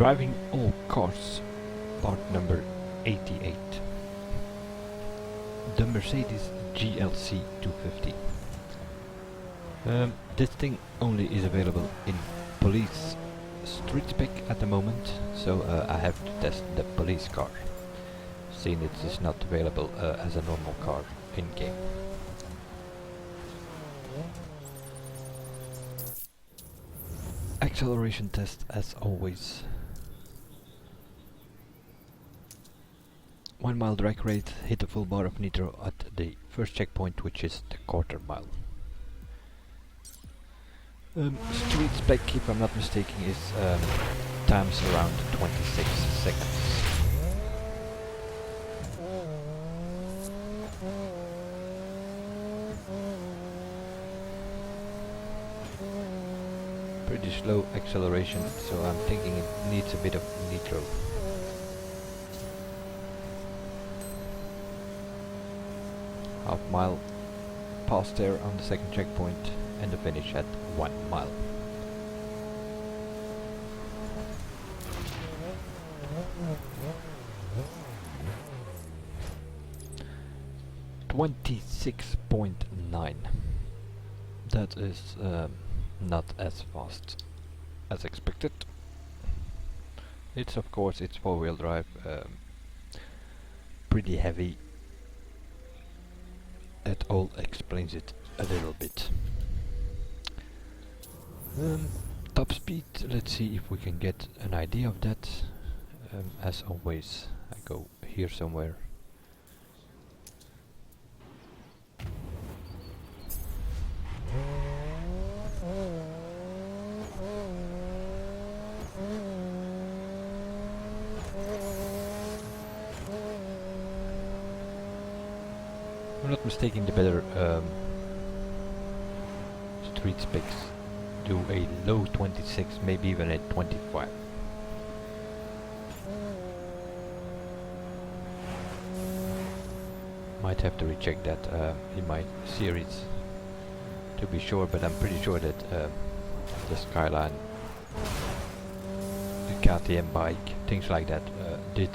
Driving all cars, part number 88. The Mercedes GLC 250. This thing only is available in police street spec at the moment, so I have to test the police car, seeing it is not available as a normal car in-game. Acceleration test as always. 1 mile drag rate, hit a full bar of nitro at the first checkpoint, which is the quarter mile. Street spec, if I'm not mistaken, is times around 26 seconds. Pretty slow acceleration, so I'm thinking it needs a bit of nitro. Half mile past there on the second checkpoint, and the finish at 1 mile. .9. That is not as fast as expected. It's of course it's 4-wheel drive, pretty heavy. That all explains it a little bit. Top speed, let's see if we can get an idea of that. As always, I go here somewhere. If I'm not mistaken, the better street specs do a low 26, maybe even a 25. Might have to recheck that in my series to be sure, but I'm pretty sure that the Skyline, the KTM bike, things like that did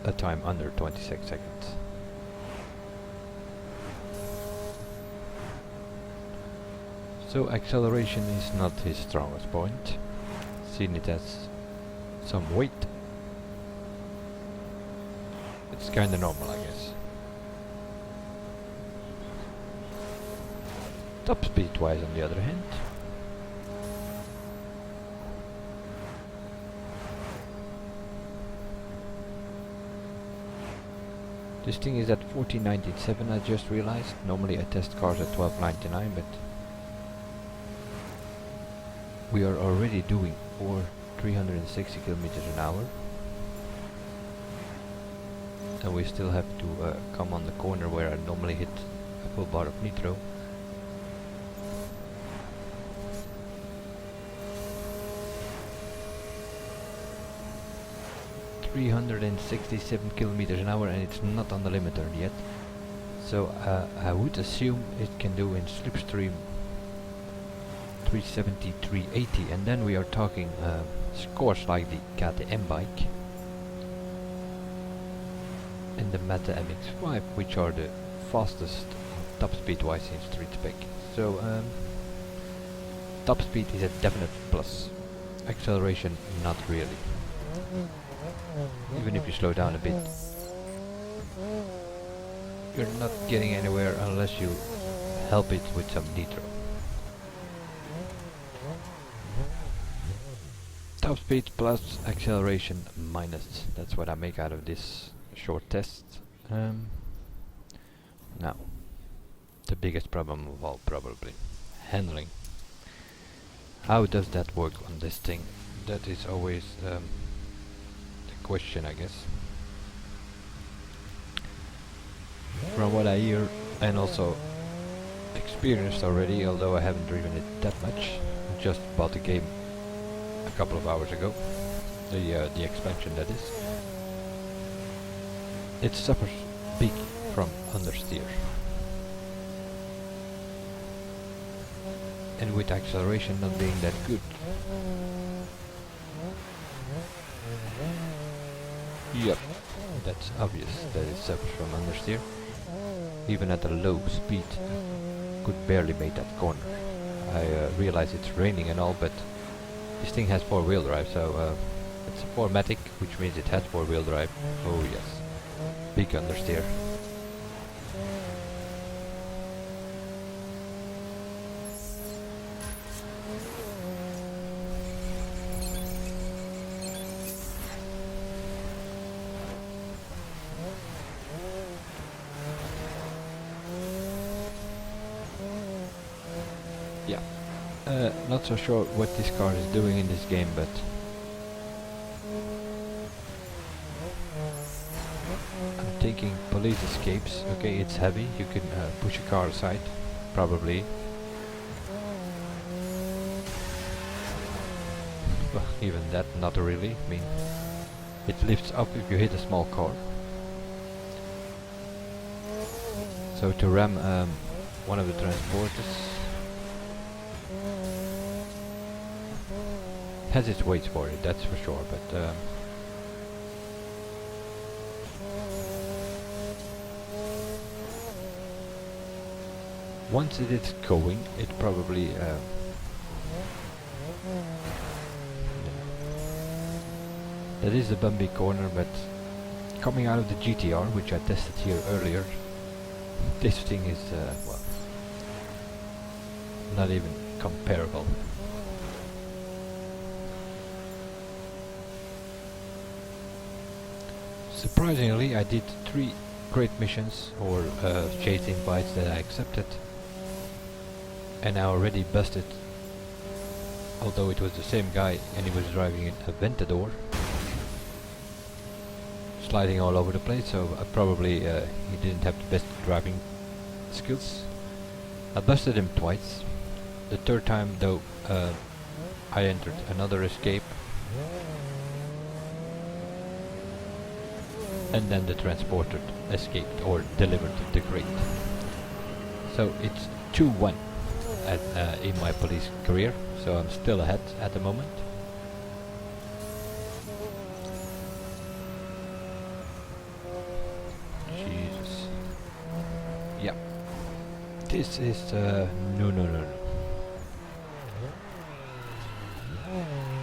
a time under 26 seconds. So acceleration is not his strongest point, seeing it as some weight. It's kinda normal, I guess. Top speed wise, on the other hand, this thing is at 14.97, I just realized. Normally I test cars at 12.99, but we are already doing 360 kilometers an hour, and we still have to come on the corner where I normally hit a full bar of nitro. .367 kilometers an hour, and it's not on the limiter yet. So I would assume it can do in slipstream 370, 380, and then we are talking scores like the KTM bike and the Mata MX-5, which are the fastest top speed wise in street spec. So top speed is a definite plus. Acceleration, not really. Even if you slow down a bit, you're not getting anywhere unless you help it with some nitro. Top speed plus acceleration minus. That's what I make out of this short test. Now, the biggest problem of all, probably handling. How does that work on this thing? That is always the question, I guess. From what I hear and also experienced already, although I haven't driven it that much, I just bought the game a couple of hours ago, the expansion that is. It suffers big from understeer, and with acceleration not being that good, Yep, that's obvious that it suffers from understeer. Even at a low speed, could barely make that corner. I realize it's raining and all, but this thing has 4-wheel drive, so it's a 4MATIC, which means it has 4-wheel drive. Oh yes, big understeer. Yeah, not so sure what this car is doing in this game, but I'm thinking police escapes. Okay, it's heavy, you can push a car aside, probably. Well, even that, not really. I mean, it lifts up if you hit a small car. So to ram one of the transporters has its weight for it, that's for sure, but once it is going, it probably that is a bumpy corner, but coming out of the GTR, which I tested here earlier, this thing is well, not even comparable. Surprisingly, I did 3 great missions or chase invites that I accepted, and I already busted, although it was the same guy and he was driving a Aventador, sliding all over the place, so probably he didn't have the best driving skills. I busted him twice. The third time though, I entered another escape, and then the transporter escaped or delivered the crate. So it's 2-1 in my police career, so I'm still ahead at the moment. Jesus. Yeah. This is no.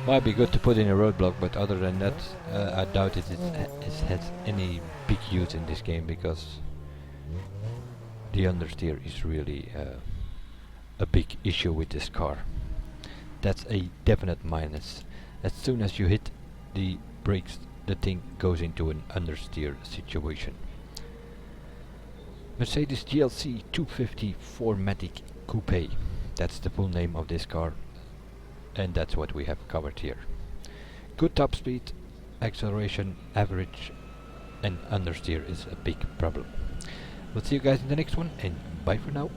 Might be good to put in a roadblock, but other than that, I doubt it has any big use in this game, because the understeer is really a big issue with this car. That's a definite minus. As soon as you hit the brakes, the thing goes into an understeer situation. Mercedes GLC 250 4MATIC Coupé. That's the full name of this car. And that's what we have covered here. Good top speed, acceleration, average, and understeer is a big problem. We'll see you guys in the next one, and bye for now.